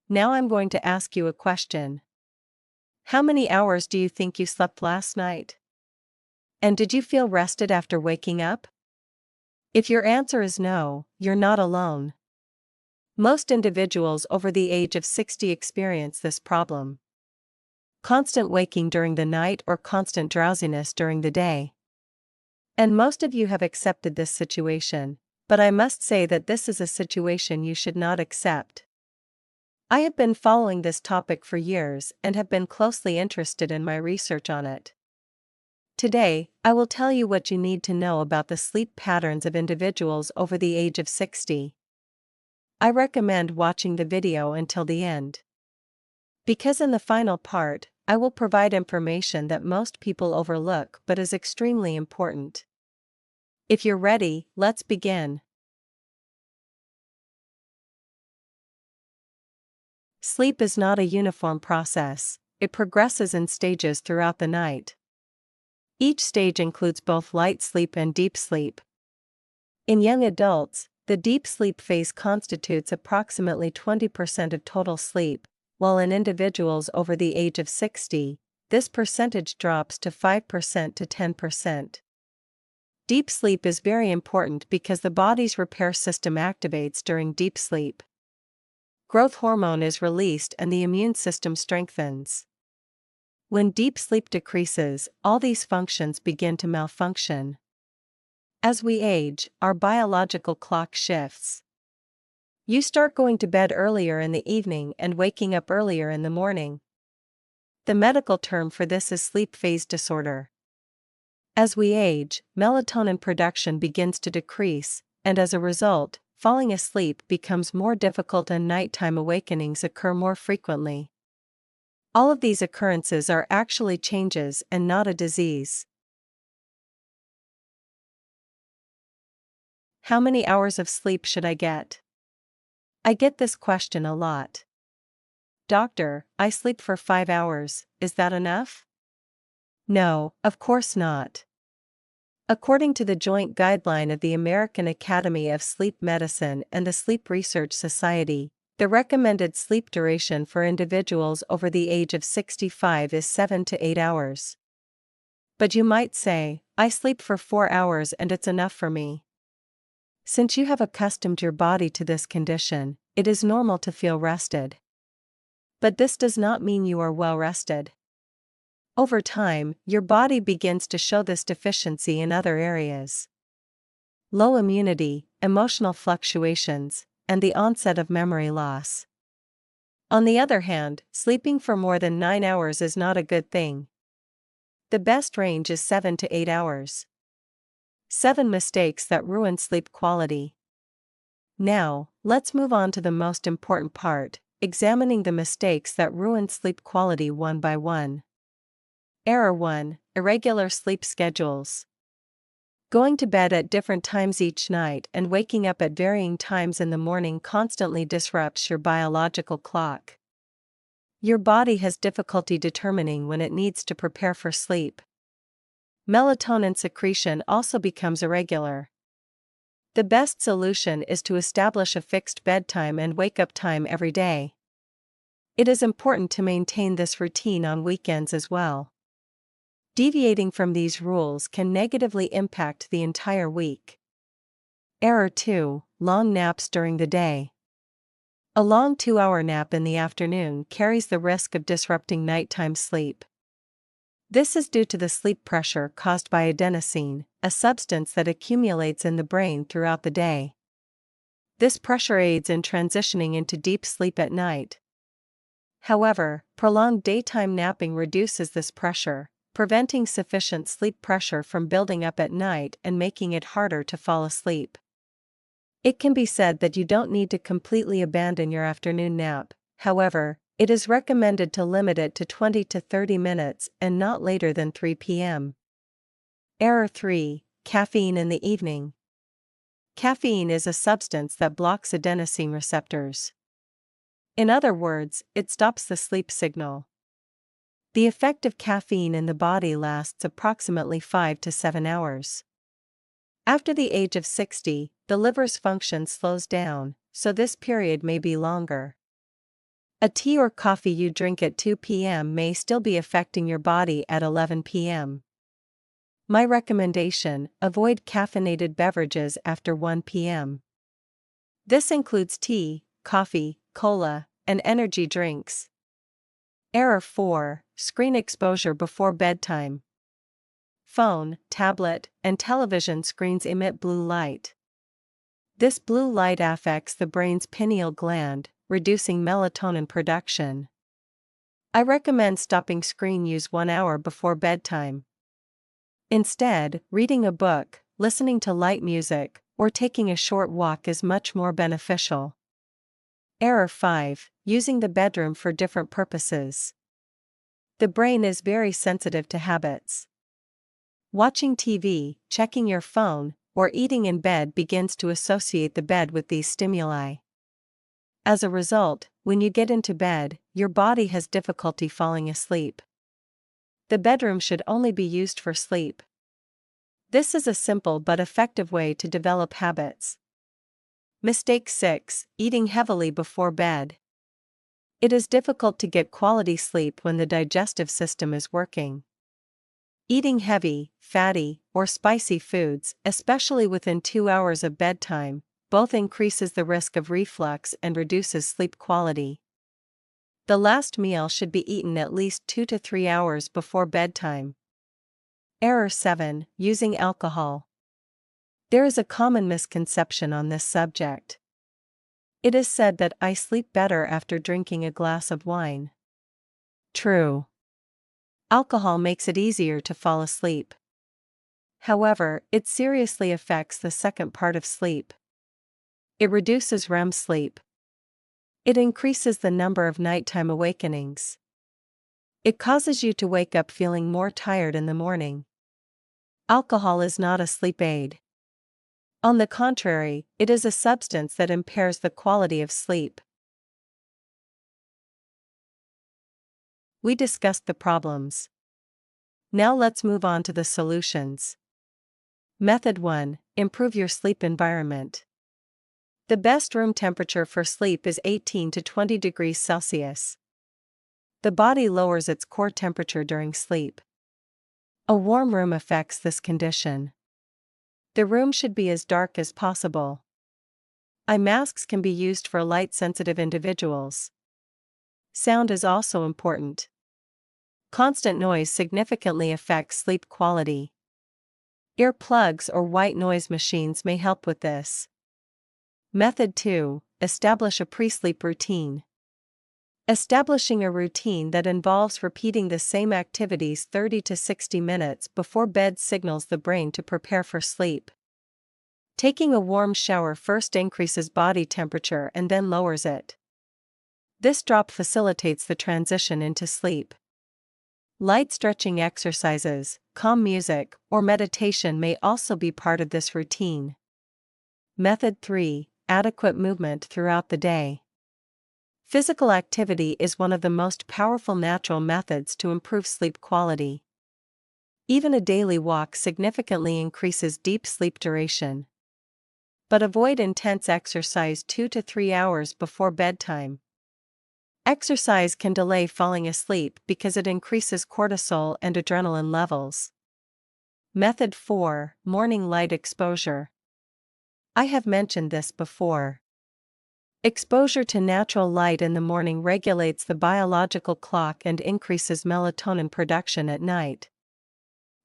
Now I'm going to ask you a question. How many hours do you think you slept last night? And did you feel rested after waking up? If your answer is no, you're not alone. Most individuals over the age of 60 experience this problem. Constant waking during the night or constant drowsiness during the day. And most of you have accepted this situation, but I must say that this is a situation you should not accept. I have been following this topic for years and have been closely interested in my research on it. Today, I will tell you what you need to know about the sleep patterns of individuals over the age of 60. I recommend watching the video until the end. Because in the final part, I will provide information that most people overlook but is extremely important. If you're ready, let's begin. Sleep is not a uniform process, it progresses in stages throughout the night. Each stage includes both light sleep and deep sleep. In young adults, the deep sleep phase constitutes approximately 20% of total sleep, while in individuals over the age of 60, this percentage drops to 5% to 10%. Deep sleep is very important because the body's repair system activates during deep sleep. Growth hormone is released and the immune system strengthens. When deep sleep decreases, all these functions begin to malfunction. As we age, our biological clock shifts. You start going to bed earlier in the evening and waking up earlier in the morning. The medical term for this is sleep phase disorder. As we age, melatonin production begins to decrease, and as a result, falling asleep becomes more difficult and nighttime awakenings occur more frequently. All of these occurrences are actually changes and not a disease. How many hours of sleep should I get? I get this question a lot. Doctor, I sleep for 5 hours, is that enough? No, of course not. According to the joint guideline of the American Academy of Sleep Medicine and the Sleep Research Society, the recommended sleep duration for individuals over the age of 65 is 7 to 8 hours. But you might say, I sleep for 4 hours and it's enough for me. Since you have accustomed your body to this condition, it is normal to feel rested. But this does not mean you are well rested. Over time, your body begins to show this deficiency in other areas. Low immunity, emotional fluctuations, and the onset of memory loss. On the other hand, sleeping for more than 9 hours is not a good thing. The best range is 7 to 8 hours. 7 mistakes that ruin sleep quality. Now, let's move on to the most important part, examining the mistakes that ruin sleep quality one by one. Error 1: Irregular sleep schedules. Going to bed at different times each night and waking up at varying times in the morning constantly disrupts your biological clock. Your body has difficulty determining when it needs to prepare for sleep. Melatonin secretion also becomes irregular. The best solution is to establish a fixed bedtime and wake-up time every day. It is important to maintain this routine on weekends as well. Deviating from these rules can negatively impact the entire week. Error 2: Long naps during the day. A long 2-hour nap in the afternoon carries the risk of disrupting nighttime sleep. This is due to the sleep pressure caused by adenosine, a substance that accumulates in the brain throughout the day. This pressure aids in transitioning into deep sleep at night. However, prolonged daytime napping reduces this pressure, preventing sufficient sleep pressure from building up at night and making it harder to fall asleep. It can be said that you don't need to completely abandon your afternoon nap, however, it is recommended to limit it to 20 to 30 minutes and not later than 3 p.m. Error 3: Caffeine in the evening. Caffeine is a substance that blocks adenosine receptors. In other words, it stops the sleep signal. The effect of caffeine in the body lasts approximately 5 to 7 hours. After the age of 60, the liver's function slows down, so this period may be longer. A tea or coffee you drink at 2 p.m. may still be affecting your body at 11 p.m. My recommendation: avoid caffeinated beverages after 1 p.m. This includes tea, coffee, cola, and energy drinks. Error 4: Screen exposure before bedtime. Phone, tablet, and television screens emit blue light. This blue light affects the brain's pineal gland, reducing melatonin production. I recommend stopping screen use 1 hour before bedtime. Instead, reading a book, listening to light music, or taking a short walk is much more beneficial. Error 5: Using the bedroom for different purposes. The brain is very sensitive to habits. Watching TV, checking your phone, or eating in bed begins to associate the bed with these stimuli. As a result, when you get into bed, your body has difficulty falling asleep. The bedroom should only be used for sleep. This is a simple but effective way to develop habits. Mistake 6: Eating heavily before bed. It is difficult to get quality sleep when the digestive system is working. Eating heavy, fatty, or spicy foods, especially within 2 hours of bedtime, both increases the risk of reflux and reduces sleep quality. The last meal should be eaten at least 2 to 3 hours before bedtime. Error 7: Using alcohol. There is a common misconception on this subject. It is said that I sleep better after drinking a glass of wine. True. Alcohol makes it easier to fall asleep. However, it seriously affects the second part of sleep. It reduces REM sleep. It increases the number of nighttime awakenings. It causes you to wake up feeling more tired in the morning. Alcohol is not a sleep aid. On the contrary, it is a substance that impairs the quality of sleep. We discussed the problems. Now let's move on to the solutions. Method 1: Improve your sleep environment. The best room temperature for sleep is 18 to 20 degrees Celsius. The body lowers its core temperature during sleep. A warm room affects this condition. The room should be as dark as possible. Eye masks can be used for light-sensitive individuals. Sound is also important. Constant noise significantly affects sleep quality. Earplugs or white noise machines may help with this. Method 2: Establish a pre-sleep routine. Establishing a routine that involves repeating the same activities 30 to 60 minutes before bed signals the brain to prepare for sleep. Taking a warm shower first increases body temperature and then lowers it. This drop facilitates the transition into sleep. Light stretching exercises, calm music, or meditation may also be part of this routine. Method 3: Adequate movement throughout the day. Physical activity is one of the most powerful natural methods to improve sleep quality. Even a daily walk significantly increases deep sleep duration. But avoid intense exercise 2 to 3 hours before bedtime. Exercise can delay falling asleep because it increases cortisol and adrenaline levels. Method 4: Morning light exposure. I have mentioned this before. Exposure to natural light in the morning regulates the biological clock and increases melatonin production at night.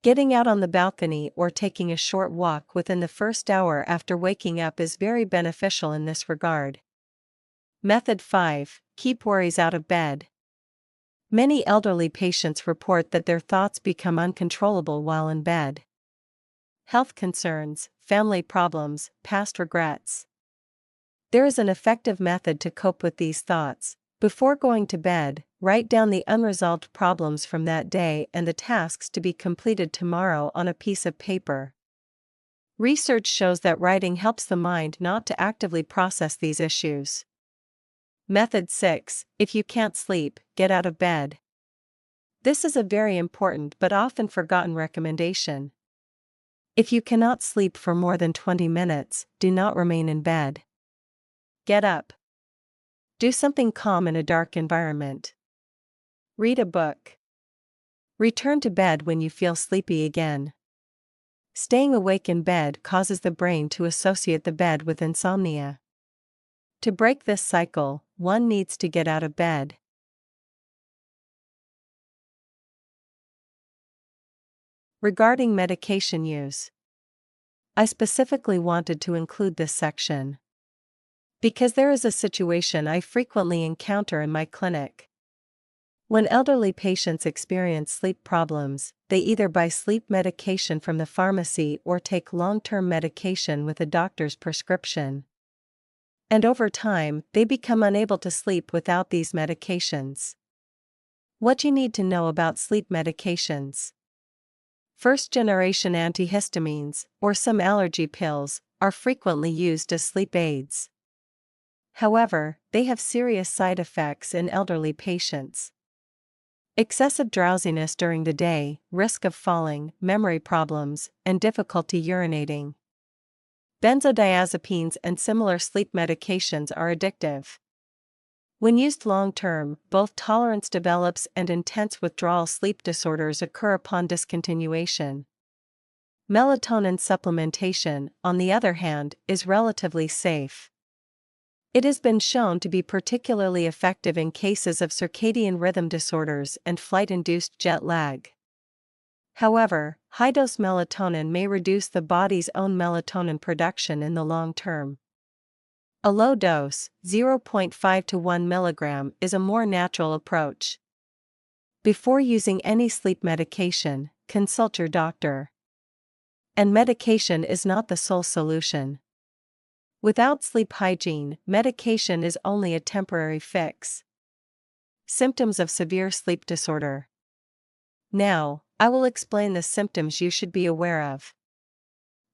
Getting out on the balcony or taking a short walk within the first hour after waking up is very beneficial in this regard. Method 5: Keep worries out of bed. Many elderly patients report that their thoughts become uncontrollable while in bed. Health concerns, family problems, past regrets. There is an effective method to cope with these thoughts. Before going to bed, write down the unresolved problems from that day and the tasks to be completed tomorrow on a piece of paper. Research shows that writing helps the mind not to actively process these issues. Method 6: If you can't sleep, get out of bed. This is a very important but often forgotten recommendation. If you cannot sleep for more than 20 minutes, do not remain in bed. Get up. Do something calm in a dark environment. Read a book. Return to bed when you feel sleepy again. Staying awake in bed causes the brain to associate the bed with insomnia. To break this cycle, one needs to get out of bed. Regarding medication use, I specifically wanted to include this section because there is a situation I frequently encounter in my clinic. When elderly patients experience sleep problems, they either buy sleep medication from the pharmacy or take long-term medication with a doctor's prescription. And over time, they become unable to sleep without these medications. What you need to know about sleep medications. First-generation antihistamines, or some allergy pills, are frequently used as sleep aids. However, they have serious side effects in elderly patients. Excessive drowsiness during the day, risk of falling, memory problems, and difficulty urinating. Benzodiazepines and similar sleep medications are addictive. When used long-term, both tolerance develops and intense withdrawal sleep disorders occur upon discontinuation. Melatonin supplementation, on the other hand, is relatively safe. It has been shown to be particularly effective in cases of circadian rhythm disorders and flight-induced jet lag. However, high-dose melatonin may reduce the body's own melatonin production in the long term. A low dose, 0.5 to 1 mg, is a more natural approach. Before using any sleep medication, consult your doctor. And medication is not the sole solution. Without sleep hygiene, medication is only a temporary fix. Symptoms of severe sleep disorder. Now, I will explain the symptoms you should be aware of.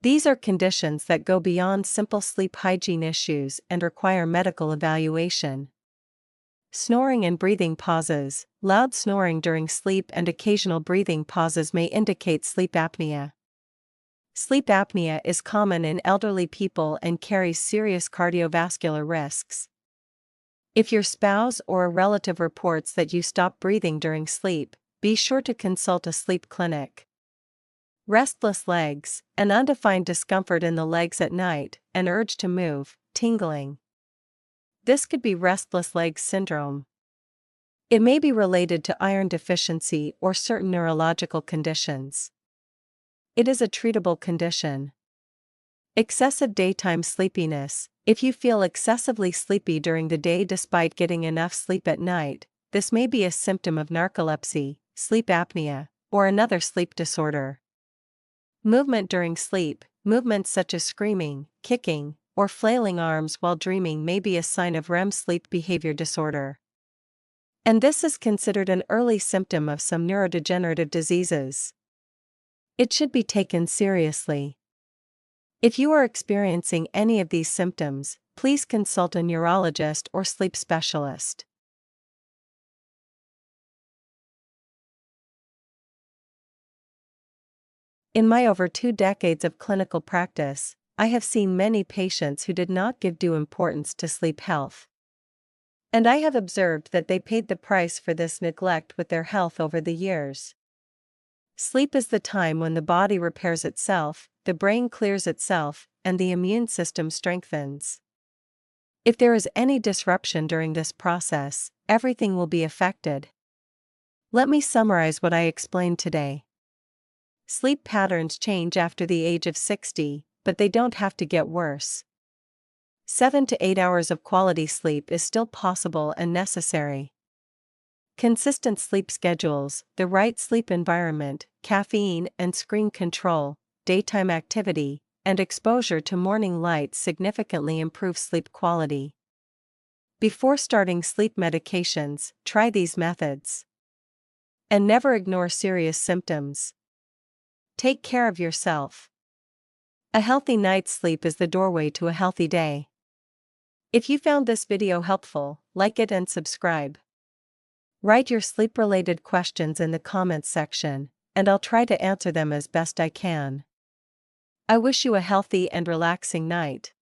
These are conditions that go beyond simple sleep hygiene issues and require medical evaluation. Snoring and breathing pauses. Loud snoring during sleep and occasional breathing pauses may indicate sleep apnea. Sleep apnea is common in elderly people and carries serious cardiovascular risks. If your spouse or a relative reports that you stop breathing during sleep, be sure to consult a sleep clinic. Restless legs, an undefined discomfort in the legs at night, an urge to move, tingling. This could be restless legs syndrome. It may be related to iron deficiency or certain neurological conditions. It is a treatable condition. Excessive daytime sleepiness. If you feel excessively sleepy during the day despite getting enough sleep at night, this may be a symptom of narcolepsy, sleep apnea, or another sleep disorder. Movement during sleep. Movements such as screaming, kicking, or flailing arms while dreaming may be a sign of REM sleep behavior disorder. And this is considered an early symptom of some neurodegenerative diseases. It should be taken seriously. If you are experiencing any of these symptoms, please consult a neurologist or sleep specialist. In my over 2 decades of clinical practice, I have seen many patients who did not give due importance to sleep health. And I have observed that they paid the price for this neglect with their health over the years. Sleep is the time when the body repairs itself, the brain clears itself, and the immune system strengthens. If there is any disruption during this process, everything will be affected. Let me summarize what I explained today. Sleep patterns change after the age of 60, but they don't have to get worse. 7 to 8 hours of quality sleep is still possible and necessary. Consistent sleep schedules, the right sleep environment, caffeine and screen control, daytime activity, and exposure to morning light significantly improve sleep quality. Before starting sleep medications, try these methods. And never ignore serious symptoms. Take care of yourself. A healthy night's sleep is the doorway to a healthy day. If you found this video helpful, like it and subscribe. Write your sleep-related questions in the comments section, and I'll try to answer them as best I can. I wish you a healthy and relaxing night.